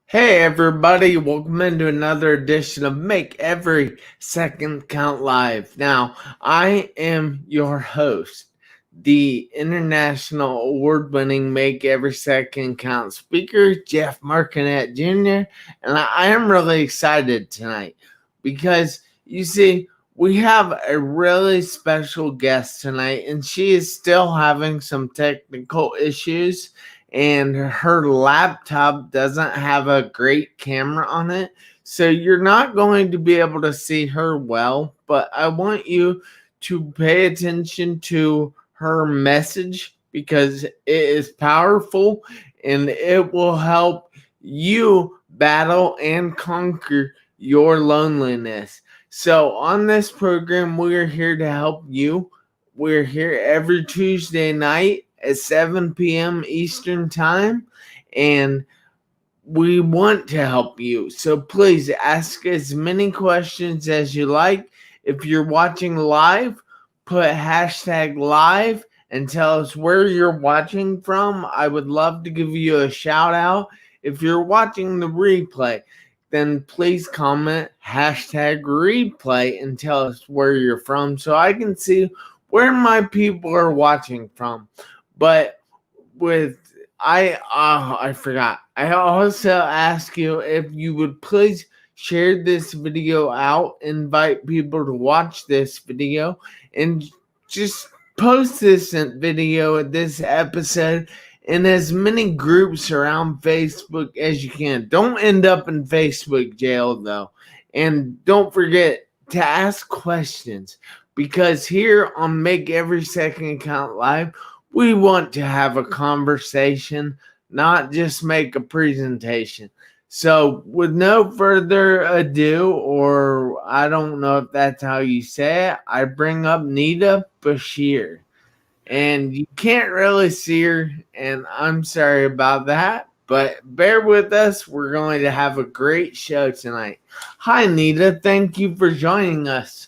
Hey everybody, welcome into another edition of Make Every Second Count Live. Now, I am your host, the international award-winning Make Every Second Count speaker, Jeff Marconette Jr., and I am really excited tonight because, you see, we have a really special guest tonight, and she is still having some technical issues and her laptop doesn't have a great camera on it. So you're not going to be able to see her well, but I want you to pay attention to her message because it is powerful and it will help you battle and conquer your loneliness. So on this program, we are here to help you. We're here every Tuesday night at 7 p.m. Eastern Time, and we want to help you. So please ask as many questions as you like. If you're watching live, put hashtag live and tell us where you're watching from. I would love to give you a shout out. If you're watching the replay, then please comment hashtag replay and tell us where you're from so I can see where my people are watching from. But with I forgot. I also ask you if you would please share this video out, invite people to watch this video, and just post this video, this episode, in as many groups around Facebook as you can. Don't end up in Facebook jail though. And don't forget to ask questions because here on Make Every Second Count Live, we want to have a conversation, not just make a presentation. So, with no further ado, or I don't know if that's how you say it, I bring up Nita Beshear. And you can't really see her, and I'm sorry about that, but bear with us. We're going to have a great show tonight. Hi, Nita. Thank you for joining us.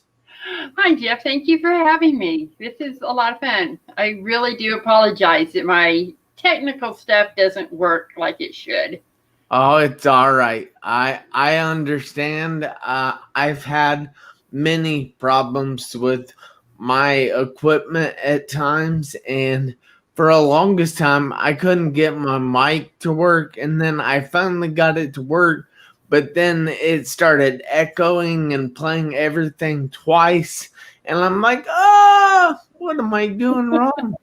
Hi, Jeff. Thank you for having me. This is a lot of fun. I really do apologize that my technical stuff doesn't work like it should. Oh, it's all right. I understand. I've had many problems with my equipment at times, and for a longest time, I couldn't get my mic to work, and then I finally got it to work, but then it started echoing and playing everything twice, and I'm like, oh, what am I doing wrong?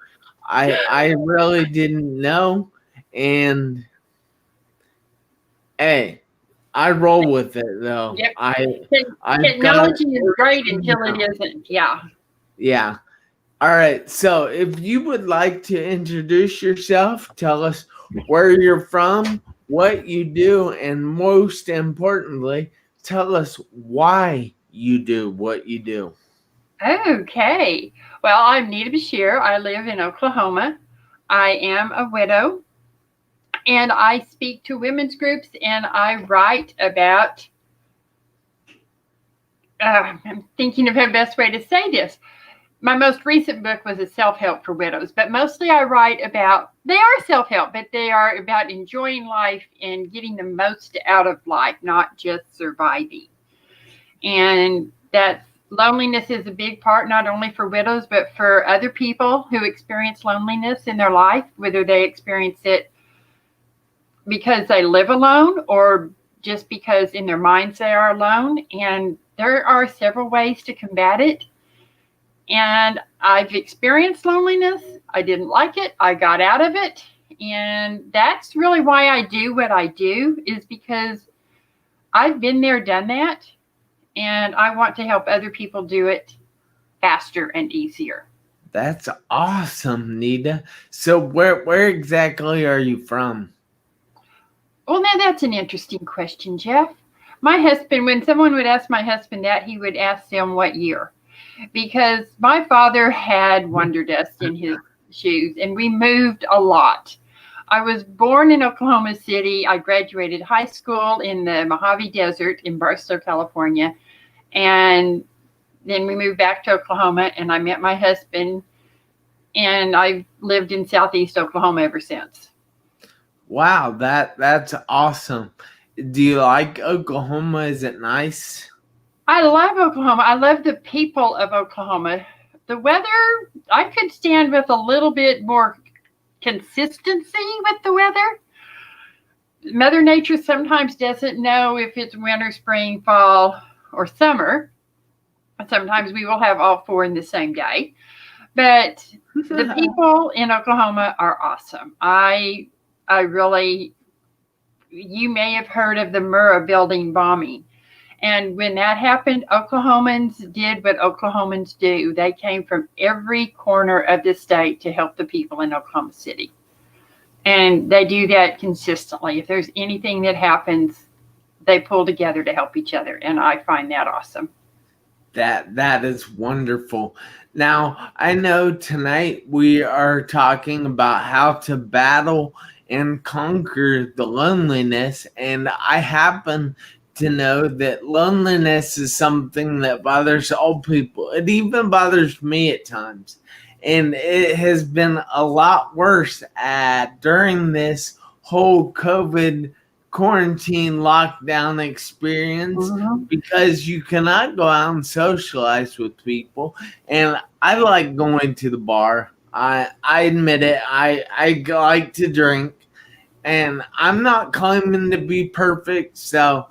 I really didn't know, and hey, I roll with it though. Yep. I've got Technology is great until it isn't. Yeah. Yeah. All right. So if you would like to introduce yourself, tell us where you're from, what you do, and most importantly, tell us why you do what you do. Okay. Well, I'm Nita Beshear. I live in Oklahoma. I am a widow, and I speak to women's groups, and I write about. I'm thinking of the best way to say this. My most recent book was a self-help for widows, but mostly I write about, they are self-help, but they are about enjoying life and getting the most out of life, not just surviving. And that loneliness is a big part, not only for widows, but for other people who experience loneliness in their life, whether they experience it because they live alone or just because in their minds they are alone. And there are several ways to combat it. And I've experienced loneliness. I didn't like it. I got out of it. And that's really why I do what I do, is because I've been there, done that. And I want to help other people do it faster and easier. That's awesome, Nita. So where exactly are you from? Well, now that's an interesting question, Jeff. My husband, when someone would ask my husband that, he would ask them what year. Because my father had wonder dust in his shoes, and we moved a lot. I was born in Oklahoma City. I graduated high school in the Mojave Desert in Barstow, California. And then we moved back to Oklahoma, and I met my husband, and I've lived in Southeast Oklahoma ever since. Wow, that's awesome. Do you like Oklahoma? Is it nice? I love Oklahoma. I love the people of Oklahoma. The weather, I could stand with a little bit more consistency with the weather. Mother Nature sometimes doesn't know if it's winter, spring, fall, or summer. Sometimes we will have all four in the same day. But the people in Oklahoma are awesome. I really, you may have heard of the Murrah building bombing. And when that happened, Oklahomans did what Oklahomans do. They came from every corner of the state to help the people in Oklahoma City. And they do that consistently. If there's anything that happens, they pull together to help each other. And I find that awesome. That is wonderful. Now, I know tonight we are talking about how to battle and conquer the loneliness, and I happen to know that loneliness is something that bothers all people. It even bothers me at times. And it has been a lot worse during this whole COVID quarantine lockdown experience, because you cannot go out and socialize with people. And I like going to the bar. I admit it. I like to drink, and I'm not claiming to be perfect, so.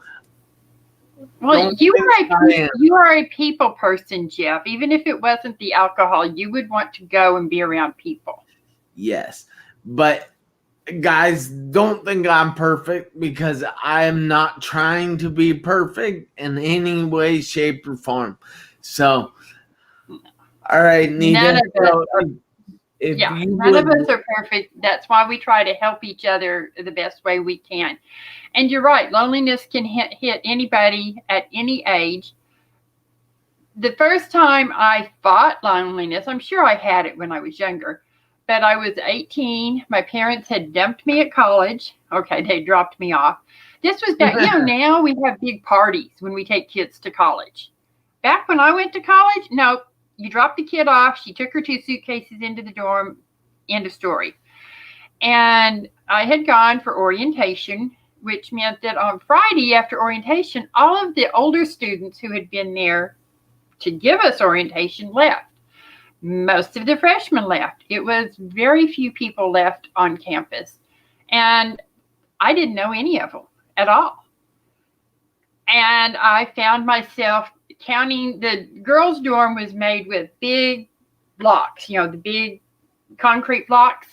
Well, you are a people person, Jeff. Even if it wasn't the alcohol, you would want to go and be around people. Yes, but guys, don't think I'm perfect, because I am not trying to be perfect in any way, shape, or form. So, all right, Nita. None of us are perfect. That's why we try to help each other the best way we can. And you're right, loneliness can hit anybody at any age. The first time I fought loneliness, I'm sure I had it when I was younger, but I was 18. My parents had dumped me at college. Okay, they dropped me off. This was back, now we have big parties when we take kids to college. Back when I went to college, no, you dropped the kid off. She took her 2 suitcases into the dorm. End of story. And I had gone for orientation, which meant that on Friday after orientation, all of the older students who had been there to give us orientation left. Most of the freshmen left. It was very few people left on campus. And I didn't know any of them at all. And I found myself counting. The girls' dorm was made with big blocks, the big concrete blocks,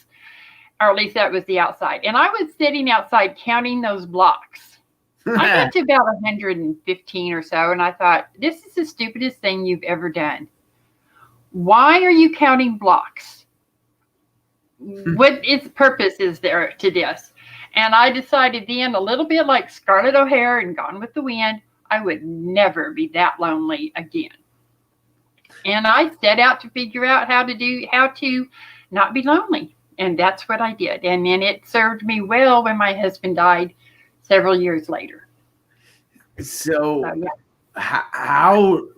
or at least that was the outside. And I was sitting outside counting those blocks. I got to about 115 or so, and I thought, this is the stupidest thing you've ever done. Why are you counting blocks? What its purpose is there to this? And I decided then, a little bit like Scarlett O'Hara in Gone with the Wind, I would never be that lonely again. And I set out to figure out how to not be lonely. And that's what I did. And then it served me well when my husband died several years later. So how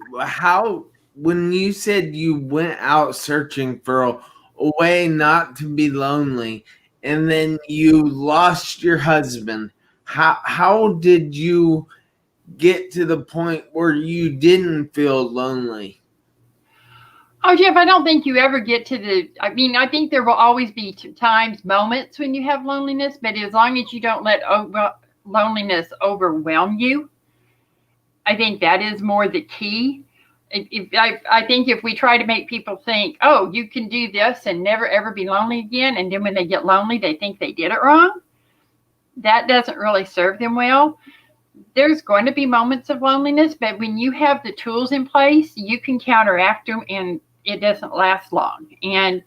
when you said you went out searching for a way not to be lonely, and then you lost your husband, how did you get to the point where you didn't feel lonely? Oh, Jeff, I don't think you ever get to I think there will always be moments when you have loneliness, but as long as you don't let loneliness overwhelm you, I think that is more the key. I think if we try to make people think, oh, you can do this and never, ever be lonely again, and then when they get lonely, they think they did it wrong, that doesn't really serve them well. There's going to be moments of loneliness, but when you have the tools in place, you can counteract them, and it doesn't last long. And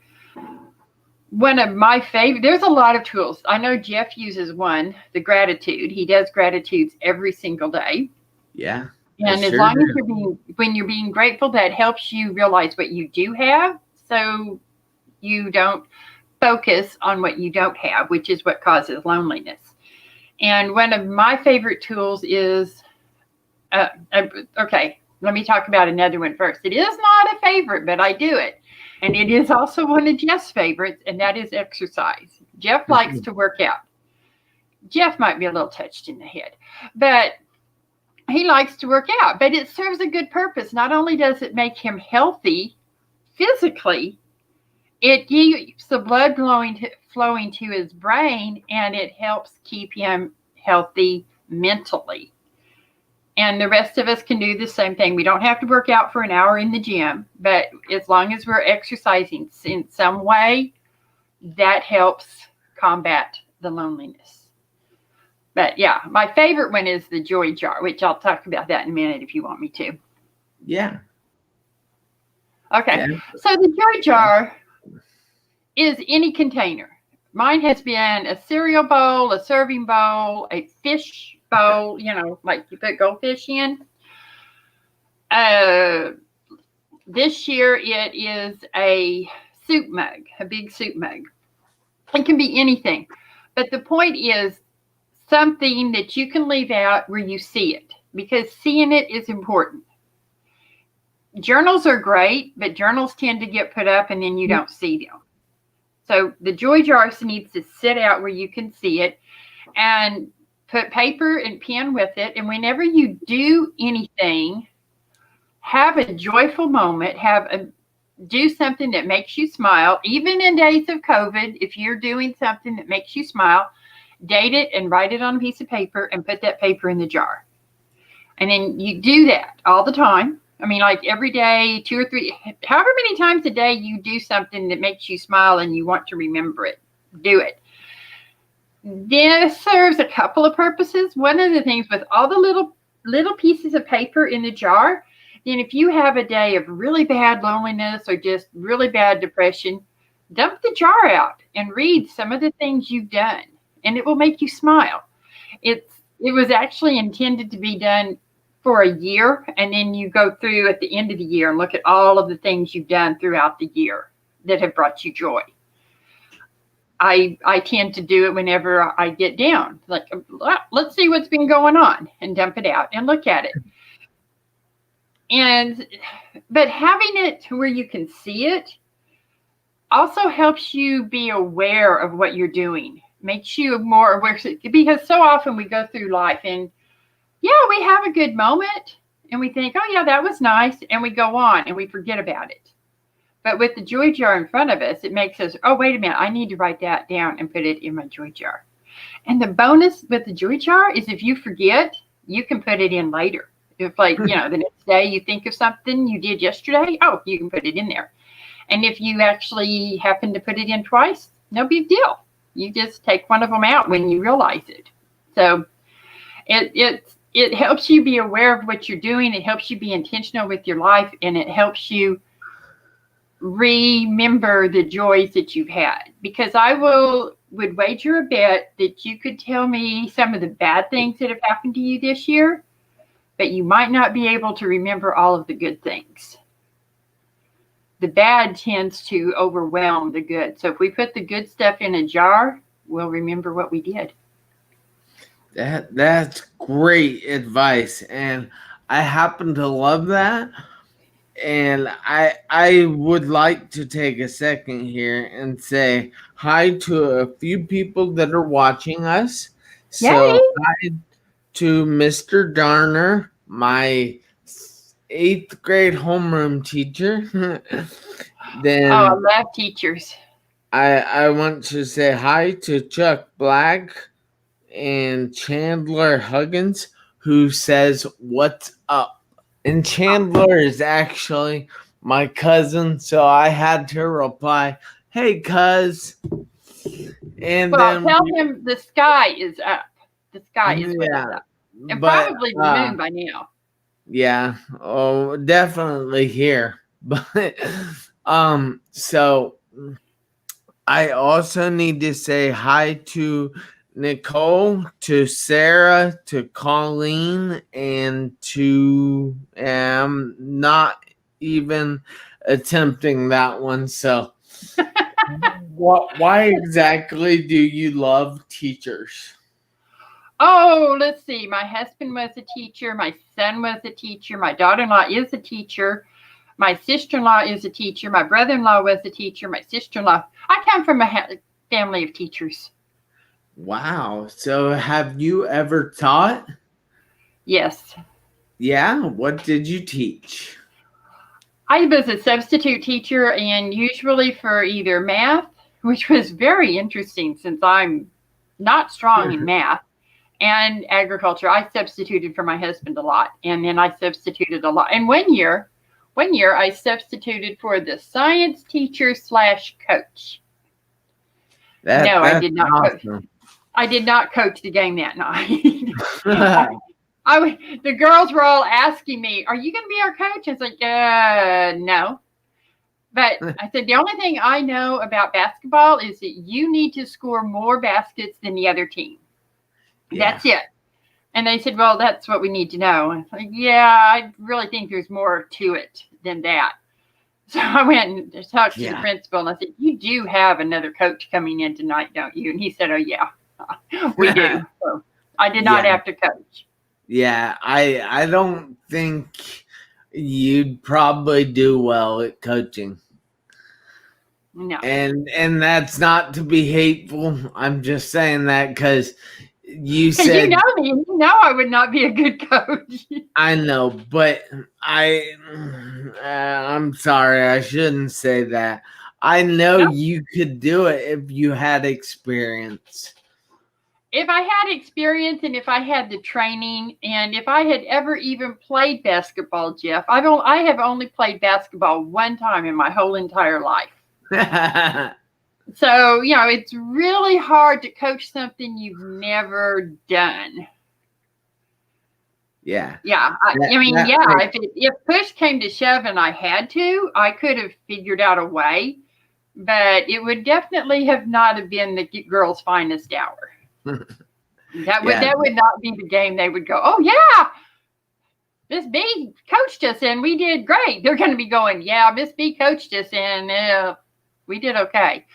one of my favorite, there's a lot of tools. I know Jeff uses one, the gratitude. He does gratitudes every single day. Yeah. And as long as when you're being grateful, that helps you realize what you do have, so you don't focus on what you don't have, which is what causes loneliness. And one of my favorite tools is, okay, let me talk about another one first. It is not a favorite, but I do it. And it is also one of Jeff's favorites, and that is exercise. Jeff likes to work out. Jeff might be a little touched in the head, but he likes to work out. But it serves a good purpose. Not only does it make him healthy physically, it keeps the blood flowing to his brain, and it helps keep him healthy mentally. And the rest of us can do the same thing. We don't have to work out for an hour in the gym, but as long as we're exercising in some way, that helps combat the loneliness. But yeah, my favorite one is the joy jar, which I'll talk about that in a minute if you want me to. Yeah. Okay. Yeah. So the joy jar is any container. Mine has been a cereal bowl, a serving bowl, a fish bowl, like you put goldfish in. This year it is a soup mug, a big soup mug. It can be anything. But the point is something that you can leave out where you see it, because seeing it is important. Journals are great, but journals tend to get put up and then you don't see them. So the joy jar needs to sit out where you can see it, and put paper and pen with it. And whenever you do anything, have a joyful moment, do something that makes you smile. Even in days of COVID, if you're doing something that makes you smile, date it and write it on a piece of paper and put that paper in the jar. And then you do that all the time. I mean, like every day, 2 or 3, however many times a day you do something that makes you smile and you want to remember it, do it. This serves a couple of purposes. One of the things with all the little pieces of paper in the jar, then if you have a day of really bad loneliness or just really bad depression, dump the jar out and read some of the things you've done, and it will make you smile. It was actually intended to be done for a year, and then you go through at the end of the year and look at all of the things you've done throughout the year that have brought you joy. I tend to do it whenever I get down. Like, let's see what's been going on, and dump it out and look at it. But having it where you can see it also helps you be aware of what you're doing. Makes you more aware, because so often we go through life and we have a good moment and we think, oh yeah, that was nice, and we go on and we forget about it. But with the joy jar in front of us, it makes us, oh, wait a minute, I need to write that down and put it in my joy jar. And the bonus with the joy jar is if you forget, you can put it in later. If the next day you think of something you did yesterday, you can put it in there. And if you actually happen to put it in twice, no big deal. You just take one of them out when you realize it. So it helps you be aware of what you're doing. It helps you be intentional with your life, and it helps you remember the joys that you've had. Because I would wager a bet that you could tell me some of the bad things that have happened to you this year, but you might not be able to remember all of the good things. The bad tends to overwhelm the good. So if we put the good stuff in a jar, we'll remember what we did. That's great advice, and I happen to love that. And I would like to take a second here and say hi to a few people that are watching us. So Yay! hi to Mr. Darner, my 8th grade homeroom teacher. Then I love teachers. I want to say hi to Chuck Black and Chandler Huggins, who says, "What's up?" And Chandler is actually my cousin, so I had to reply, "Hey, cuz." And then tell him the sky is up. The sky is up. And probably the moon by now. Yeah. Oh, definitely here. But so I also need to say hi to Nicole, to Sarah, to Colleen, and to not even attempting that one. So why exactly do you love teachers? Oh, let's see. My husband was a teacher. My son was a teacher. My daughter-in-law is a teacher. My sister-in-law is a teacher. My brother-in-law was a teacher. My sister-in-law. I come from a family of teachers. Wow. So have you ever taught? Yes. Yeah. What did you teach? I was a substitute teacher, and usually for either math, which was very interesting since I'm not strong in math, and agriculture. I substituted for my husband a lot, and then I substituted a lot. And one year I substituted for the science teacher slash coach. No, I That's did not coach. awesome. I did not coach the game that night. The girls were all asking me, "Are you going to be our coach?" I was like, no. But I said, the only thing I know about basketball is that you need to score more baskets than the other team. Yeah. That's it. And they said, well, that's what we need to know. And I was like, yeah, I really think there's more to it than that. So I went and talked to the principal, and I said, you do have another coach coming in tonight, don't you? And he said, oh, yeah, we do. So I did not have to coach. Yeah, I don't think you'd probably do well at coaching. No. And that's not to be hateful. I'm just saying that because you said, you know me, and you know I would not be a good coach. I know, but I'm sorry, I shouldn't say that. I know you could do it if you had experience. If I had experience, and if I had the training, and if I had ever even played basketball, Jeff, I have only played basketball one time in my whole entire life. So, it's really hard to coach something you've never done. Yeah. Yeah. If push came to shove and I had to, I could have figured out a way, but it would definitely have not been the girls' finest hour. That would not be the game they would go, oh, yeah, Miss B coached us and we did great. They're going to be going, yeah, Miss B coached us and we did okay.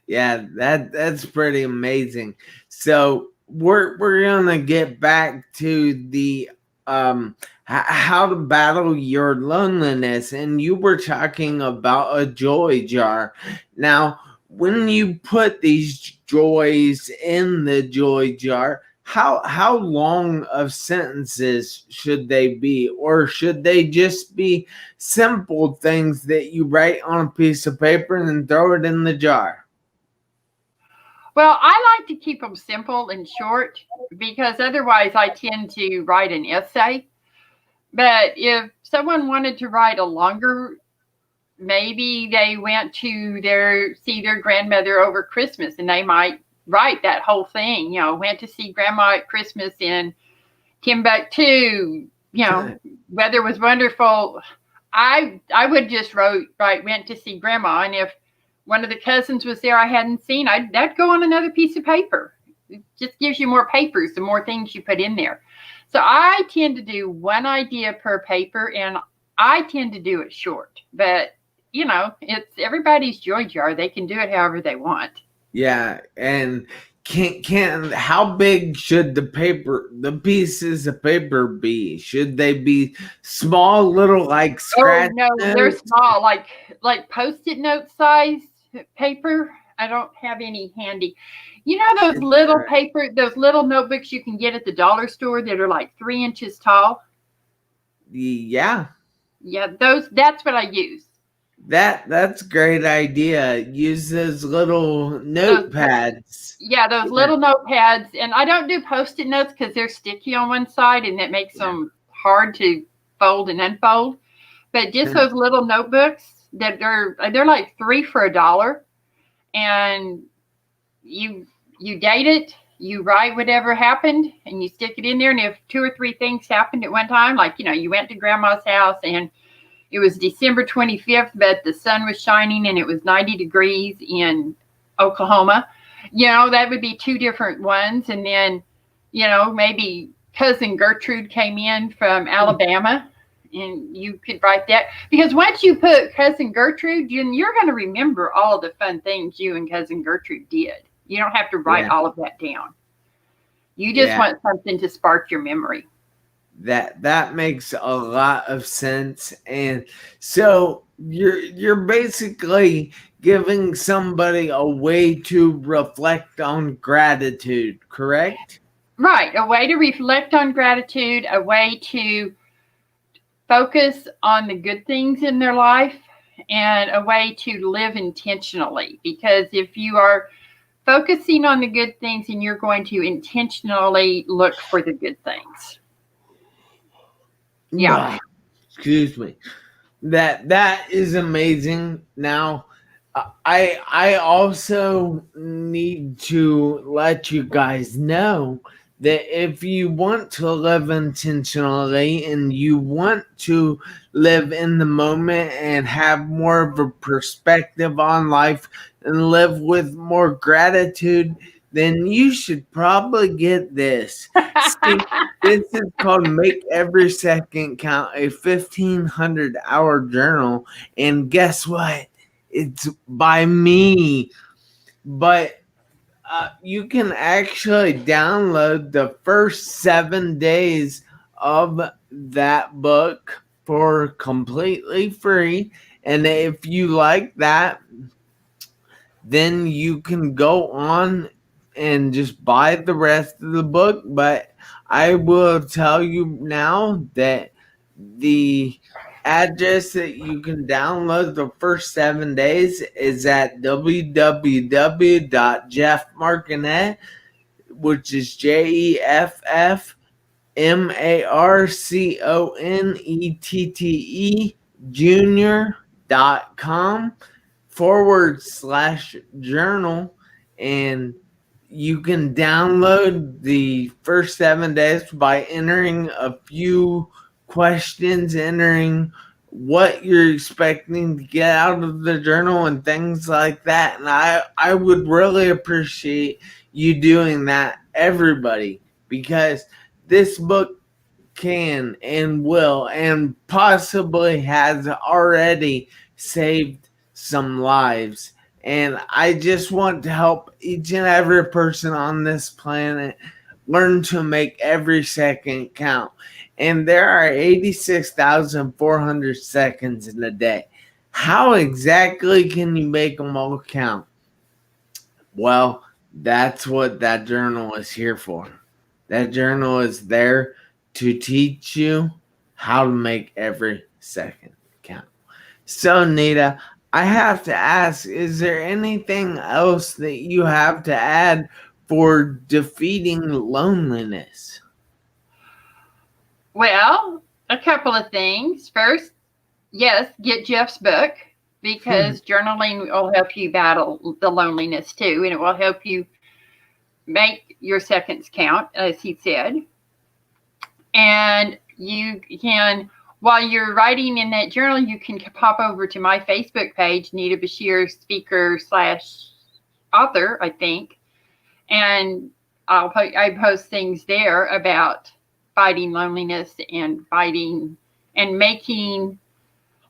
Yeah, that's pretty amazing. So we're gonna get back to the how to battle your loneliness, and you were talking about a joy jar. Now, when you put these joys in the joy jar, how long of sentences should they be, or should they just be simple things that you write on a piece of paper and then throw it in the jar? Well, I like to keep them simple and short because otherwise I tend to write an essay. But if someone wanted to write a longer, maybe they went to see their grandmother over Christmas, and they might write that whole thing. Went to see grandma at Christmas in Timbuktu. Weather was wonderful. I would just write went to see grandma, and if one of the cousins was there I hadn't seen, that'd go on another piece of paper. It just gives you more papers, the more things you put in there. So I tend to do one idea per paper, and I tend to do it short. But, it's everybody's joy jar. They can do it however they want. Yeah, and how big should the pieces of paper be? Should they be small, little, like scratch? Oh no, they're small, like Post-it note size paper. I don't have any handy. Those little those little notebooks you can get at the dollar store that are like 3 inches tall? Yeah. Yeah, that's what I use. That's a great idea. Use those little notepads. Those little notepads. And I don't do Post-it notes because they're sticky on one side and that makes them hard to fold and unfold. But just those little notebooks that they're like 3 for $1. And you date it, you write whatever happened, and you stick it in there. And if 2 or 3 things happened at one time, like, you went to grandma's house and it was December 25th, but the sun was shining and it was 90 degrees in Oklahoma, that would be 2 different ones. And then, maybe cousin Gertrude came in from Alabama, and you could write that. Because once you put cousin Gertrude, you're going to remember all the fun things you and cousin Gertrude did. You don't have to write all of that down. You just want something to spark your memory. That makes a lot of sense. And so you're basically giving somebody a way to reflect on gratitude, correct? Right. A way to reflect on gratitude, a way to focus on the good things in their life, and a way to live intentionally. Because if you are focusing on the good things, and you're going to intentionally look for the good things. Yeah. Excuse me. That is amazing. Now, I also need to let you guys know that if you want to live intentionally and you want to live in the moment and have more of a perspective on life and live with more gratitude, then you should probably get this. See, this is called Make Every Second Count, a 1,500-hour journal. And guess what? It's by me. But you can actually download the first 7 days of that book for completely free. And if you like that, then you can go on and just buy the rest of the book. But I will tell you now that the address that you can download the first 7 days is at www.jeffmarconette, which is JEFFMarconette jr.com/journal, and you can download the first 7 days by entering a few questions, entering what you're expecting to get out of the journal and things like that. And I would really appreciate you doing that, everybody, because this book can and will and possibly has already saved some lives. And I just want to help each and every person on this planet learn to make every second count. And there are 86,400 seconds in a day. How exactly can you make them all count? Well, that's what that journal is here for. That journal is there to teach you how to make every second count. So, Nita, I have to ask, is there anything else that you have to add for defeating loneliness? Well, a couple of things. First, yes, get Jeff's book, because journaling will help you battle the loneliness too, and it will help you make your seconds count, as he said. And you can, while you're writing in that journal, you can pop over to my Facebook page, Nita Beshear, speaker / author, I think, and I post things there about fighting loneliness and fighting and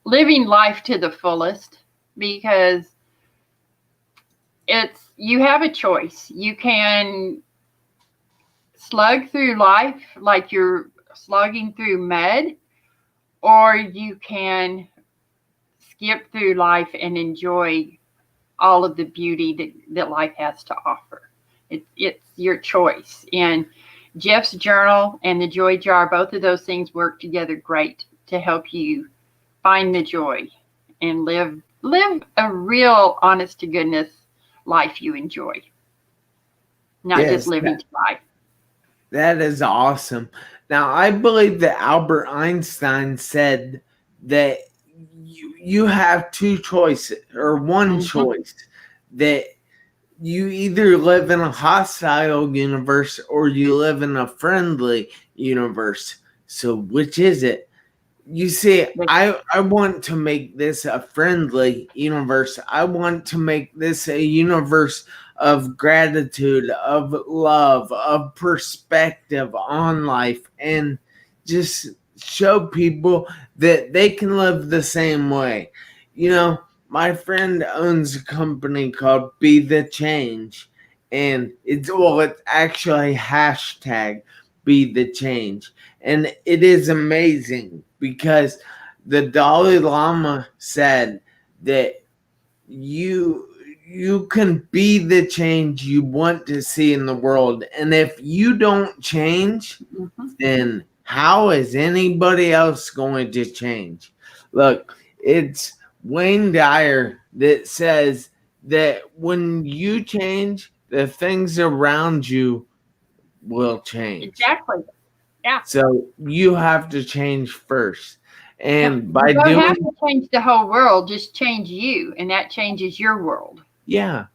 living life to the fullest, because you have a choice. You can slug through life like you're slogging through mud, or you can skip through life and enjoy all of the beauty that life has to offer. It's your choice. And Jeff's journal and the joy jar, both of those things work together great to help you find the joy and live a real, honest to goodness life you enjoy, not just living to life. That is awesome. Now, I believe that Albert Einstein said that you have two choices, or one choice, that you either live in a hostile universe or you live in a friendly universe. So which is it? You see, I want to make this a friendly universe. I want to make this a universe of gratitude, of love, of perspective on life, and just show people that they can live the same way. You know, my friend owns a company called Be the Change, and it's actually hashtag Be the Change. And it is amazing because the Dalai Lama said that you can be the change you want to see in the world. And if you don't change, then how is anybody else going to change? Look, it's Wayne Dyer that says that when you change, the things around you will change. Exactly. Yeah. So you have to change first. Yeah. And by You don't doing, have to change the whole world, just change you, and that changes your world. yeah,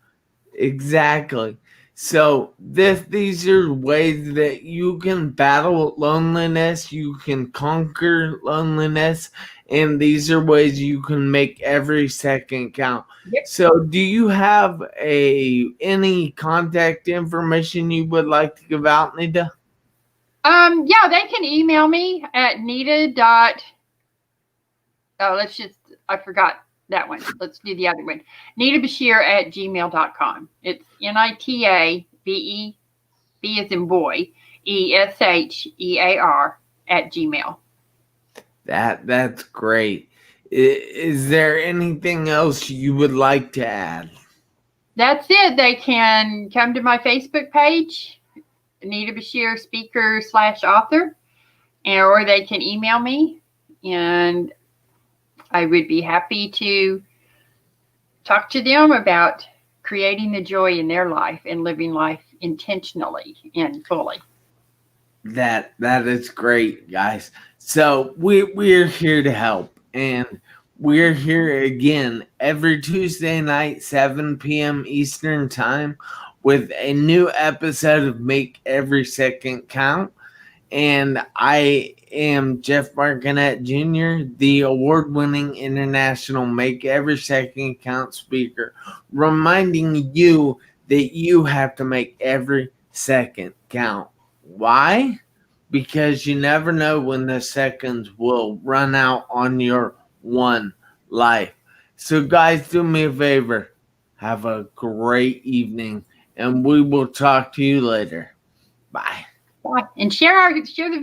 exactly. So these are ways that you can battle loneliness, you can conquer loneliness, and these are ways you can make every second count. Yep. So do you have any contact information you would like to give out, Nita? Yeah, they can email me at Nita dot. Oh, I forgot that one. Let's do the other one. Nita Beshear at gmail.com. It's NITABE, B as in boy, ESHEAR at Gmail. That's great. Is there anything else you would like to add? That's it. They can come to my Facebook page, Nita Beshear speaker / author, or they can email me, and I would be happy to talk to them about creating the joy in their life and living life intentionally and fully. That is great, guys. So we're here to help, and we're here again every Tuesday night, 7 p.m. Eastern time, with a new episode of Make Every Second Count. And I am Jeff Marconette Jr., the award-winning international Make Every Second Count speaker, reminding you that you have to make every second count. Why? Because you never know when the seconds will run out on your one life. So guys, do me a favor. Have a great evening, and we will talk to you later. Bye. Bye. And share the